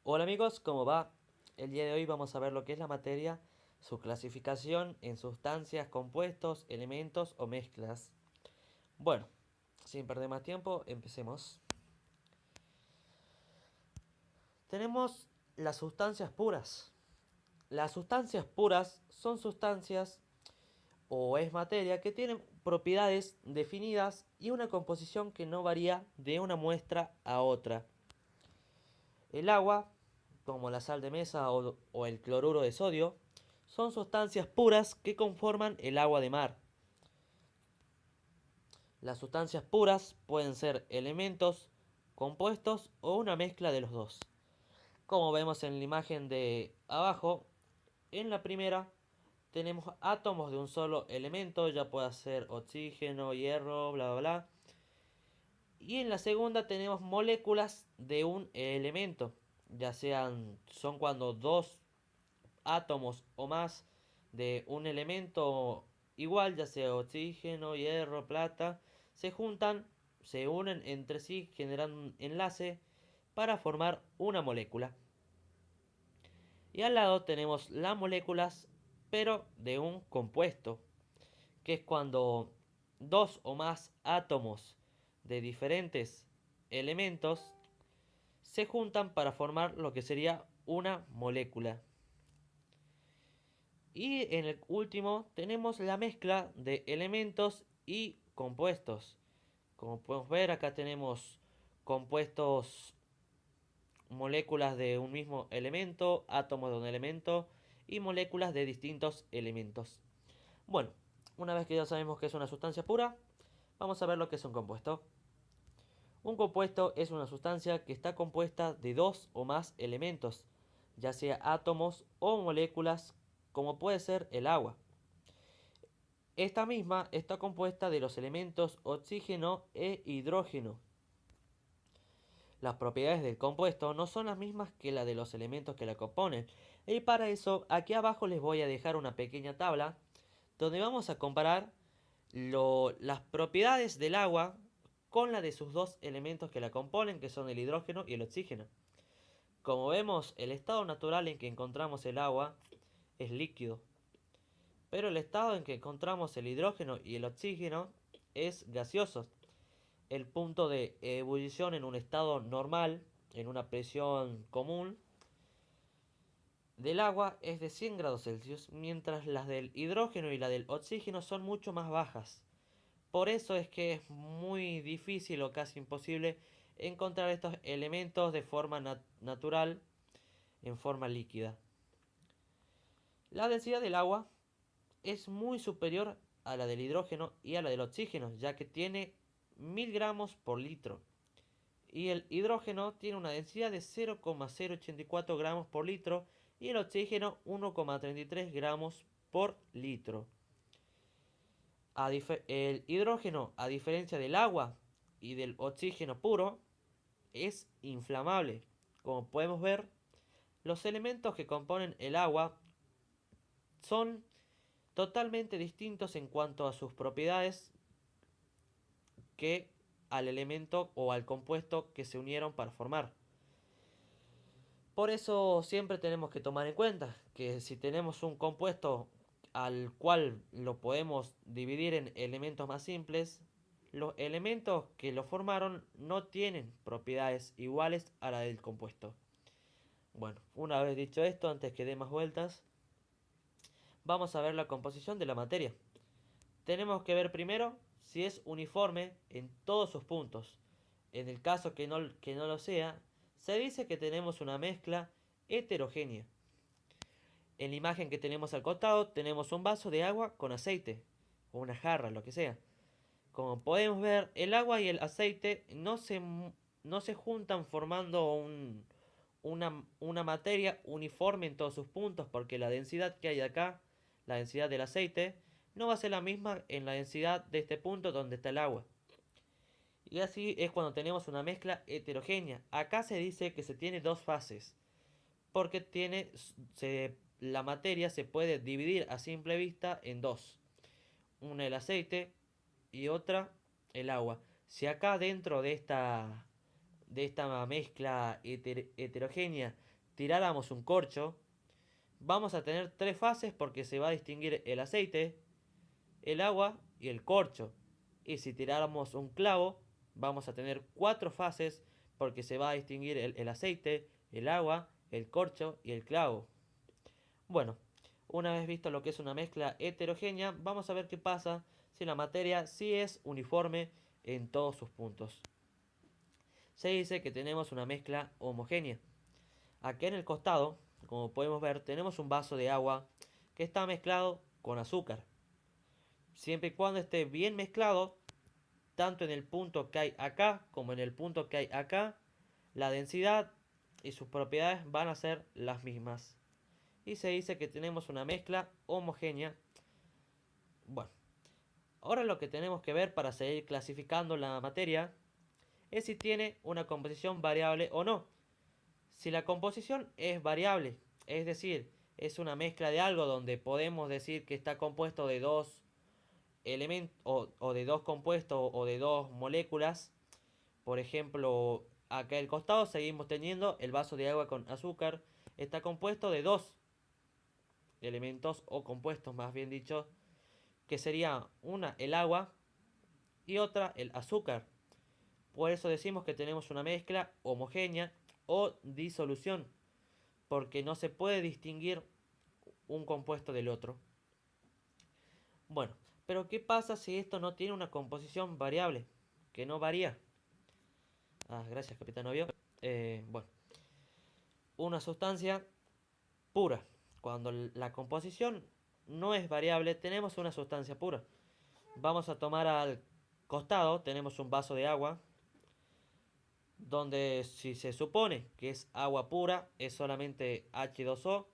Hola amigos, ¿cómo va? El día de hoy vamos a ver lo que es la materia, su clasificación en sustancias, compuestos, elementos o mezclas. Bueno, sin perder más tiempo, empecemos. Tenemos las sustancias puras. Las sustancias puras son sustancias o es materia que tienen propiedades definidas y una composición que no varía de una muestra a otra. El agua, como la sal de mesa o el cloruro de sodio, son sustancias puras que conforman el agua de mar. Las sustancias puras pueden ser elementos, compuestos o una mezcla de los dos. Como vemos en la imagen de abajo, en la primera tenemos átomos de un solo elemento, ya puede ser oxígeno, hierro, bla bla bla. Y en la segunda tenemos moléculas de un elemento, ya son cuando dos átomos o más de un elemento igual, ya sea oxígeno, hierro, plata, se juntan, se unen entre sí, generan un enlace para formar una molécula. Y al lado tenemos las moléculas, pero de un compuesto, que es cuando dos o más átomos de diferentes elementos se juntan para formar lo que sería una molécula. Y en el último tenemos la mezcla de elementos y compuestos. Como podemos ver, acá tenemos compuestos, moléculas de un mismo elemento, átomos de un elemento y moléculas de distintos elementos. Bueno, una vez que ya sabemos que es una sustancia pura, vamos a ver lo que es un compuesto. Un compuesto es una sustancia que está compuesta de dos o más elementos, ya sea átomos o moléculas, como puede ser el agua. Esta misma está compuesta de los elementos oxígeno e hidrógeno. Las propiedades del compuesto no son las mismas que las de los elementos que la componen. Y para eso, aquí abajo les voy a dejar una pequeña tabla donde vamos a comparar las propiedades del agua con la de sus dos elementos que la componen, que son el hidrógeno y el oxígeno. Como vemos, el estado natural en que encontramos el agua es líquido, pero el estado en que encontramos el hidrógeno y el oxígeno es gaseoso. El punto de ebullición en un estado normal, en una presión común del agua, es de 100 grados Celsius, mientras las del hidrógeno y la del oxígeno son mucho más bajas. Por eso es que es muy difícil o casi imposible encontrar estos elementos de forma natural en forma líquida. La densidad del agua es muy superior a la del hidrógeno y a la del oxígeno, ya que tiene 1000 gramos por litro. Y el hidrógeno tiene una densidad de 0,084 gramos por litro y el oxígeno 1,33 gramos por litro. El hidrógeno, a diferencia del agua y del oxígeno puro, es inflamable. Como podemos ver, los elementos que componen el agua son totalmente distintos en cuanto a sus propiedades que al elemento o al compuesto que se unieron para formar. Por eso siempre tenemos que tomar en cuenta que si tenemos un compuesto al cual lo podemos dividir en elementos más simples, los elementos que lo formaron no tienen propiedades iguales a la del compuesto. Bueno, una vez dicho esto, antes que dé más vueltas, vamos a ver la composición de la materia. Tenemos que ver primero si es uniforme en todos sus puntos. En el caso que no lo sea, se dice que tenemos una mezcla heterogénea. En la imagen que tenemos al costado tenemos un vaso de agua con aceite, o una jarra, lo que sea. Como podemos ver, el agua y el aceite no se juntan formando una materia uniforme en todos sus puntos, porque la densidad que hay acá, la densidad del aceite, no va a ser la misma en la densidad de este punto donde está el agua. Y así es cuando tenemos una mezcla heterogénea. Acá se dice que se tiene dos fases, porque la materia se puede dividir a simple vista en dos. Una el aceite y otra el agua. Si acá dentro de esta mezcla heterogénea tiráramos un corcho, vamos a tener tres fases porque se va a distinguir el aceite, el agua y el corcho. Y si tiráramos un clavo, vamos a tener cuatro fases porque se va a distinguir el aceite, el agua, el corcho y el clavo. Bueno, una vez visto lo que es una mezcla heterogénea, vamos a ver qué pasa si la materia sí es uniforme en todos sus puntos. Se dice que tenemos una mezcla homogénea. Aquí en el costado, como podemos ver, tenemos un vaso de agua que está mezclado con azúcar. Siempre y cuando esté bien mezclado, tanto en el punto que hay acá como en el punto que hay acá, la densidad y sus propiedades van a ser las mismas. Y se dice que tenemos una mezcla homogénea. Bueno, ahora lo que tenemos que ver para seguir clasificando la materia es si tiene una composición variable o no. Si la composición es variable, es decir, es una mezcla de algo donde podemos decir que está compuesto de dos elementos o de dos compuestos o de dos moléculas. Por ejemplo, acá al costado seguimos teniendo el vaso de agua con azúcar. Está compuesto de dos elementos o compuestos, más bien dicho, que sería una el agua y otra el azúcar. Por eso decimos que tenemos una mezcla homogénea o disolución, porque no se puede distinguir un compuesto del otro. Bueno, pero ¿qué pasa si esto no tiene una composición variable? Que no varía. Gracias, capitán Novio. Bueno, una sustancia pura. Cuando la composición no es variable, tenemos una sustancia pura. Vamos a tomar al costado, tenemos un vaso de agua, donde si se supone que es agua pura, es solamente H2O,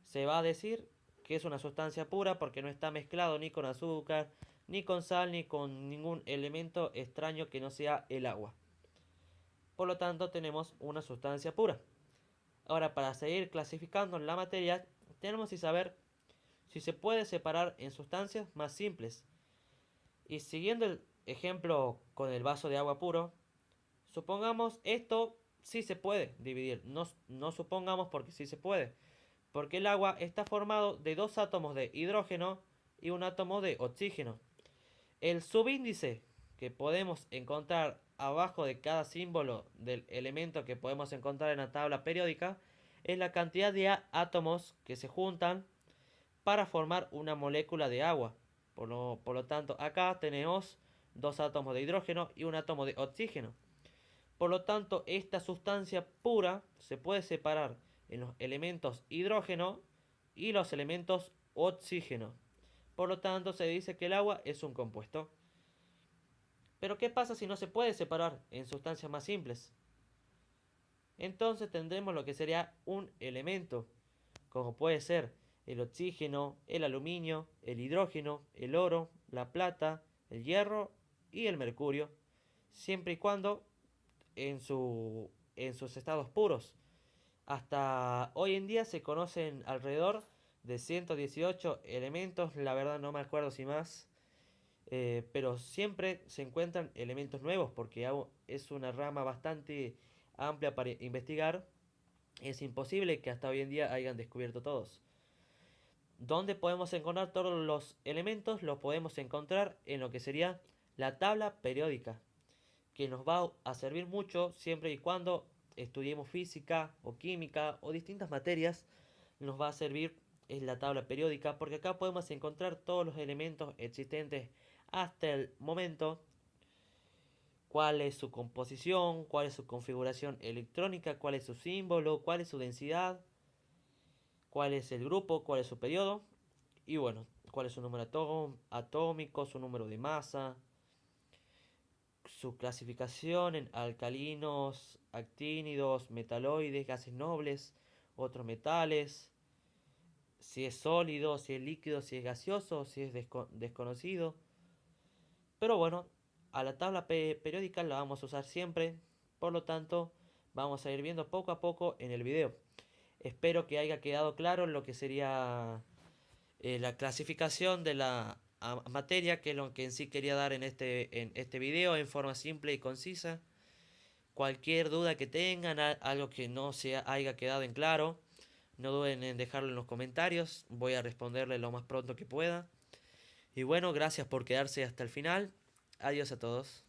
se va a decir que es una sustancia pura porque no está mezclado ni con azúcar, ni con sal, ni con ningún elemento extraño que no sea el agua. Por lo tanto, tenemos una sustancia pura. Ahora, para seguir clasificando la materia, tenemos que saber si se puede separar en sustancias más simples. Y siguiendo el ejemplo con el vaso de agua puro, supongamos esto sí se puede dividir. No supongamos porque sí se puede. Porque el agua está formado de dos átomos de hidrógeno y un átomo de oxígeno. El subíndice que podemos encontrar abajo de cada símbolo del elemento que podemos encontrar en la tabla periódica es la cantidad de átomos que se juntan para formar una molécula de agua. Por lo tanto, acá tenemos dos átomos de hidrógeno y un átomo de oxígeno. Por lo tanto, esta sustancia pura se puede separar en los elementos hidrógeno y los elementos oxígeno. Por lo tanto, se dice que el agua es un compuesto. Pero ¿qué pasa si no se puede separar en sustancias más simples? Entonces tendremos lo que sería un elemento, como puede ser el oxígeno, el aluminio, el hidrógeno, el oro, la plata, el hierro y el mercurio, siempre y cuando en sus estados puros. Hasta hoy en día se conocen alrededor de 118 elementos, la verdad no me acuerdo si más, pero siempre se encuentran elementos nuevos porque es una rama bastante amplia para investigar. Es imposible que hasta hoy en día hayan descubierto todos. ¿Dónde podemos encontrar todos los elementos? Los podemos encontrar en lo que sería la tabla periódica, que nos va a servir mucho siempre y cuando estudiemos física o química o distintas materias. Nos va a servir es la tabla periódica porque acá podemos encontrar todos los elementos existentes hasta el momento, cuál es su composición, cuál es su configuración electrónica, cuál es su símbolo, cuál es su densidad, cuál es el grupo, cuál es su periodo y bueno, cuál es su número atómico, su número de masa, su clasificación en alcalinos, actínidos, metaloides, gases nobles, otros metales, si es sólido, si es líquido, si es gaseoso, si es desconocido. Pero bueno, a la tabla periódica la vamos a usar siempre, por lo tanto vamos a ir viendo poco a poco en el video. Espero que haya quedado claro lo que sería la clasificación de la materia, que es lo que en sí quería dar en este video en forma simple y concisa. Cualquier duda que tengan, algo que no se haya quedado en claro, no duden en dejarlo en los comentarios. Voy a responderle lo más pronto que pueda. Y bueno, gracias por quedarse hasta el final. Adiós a todos.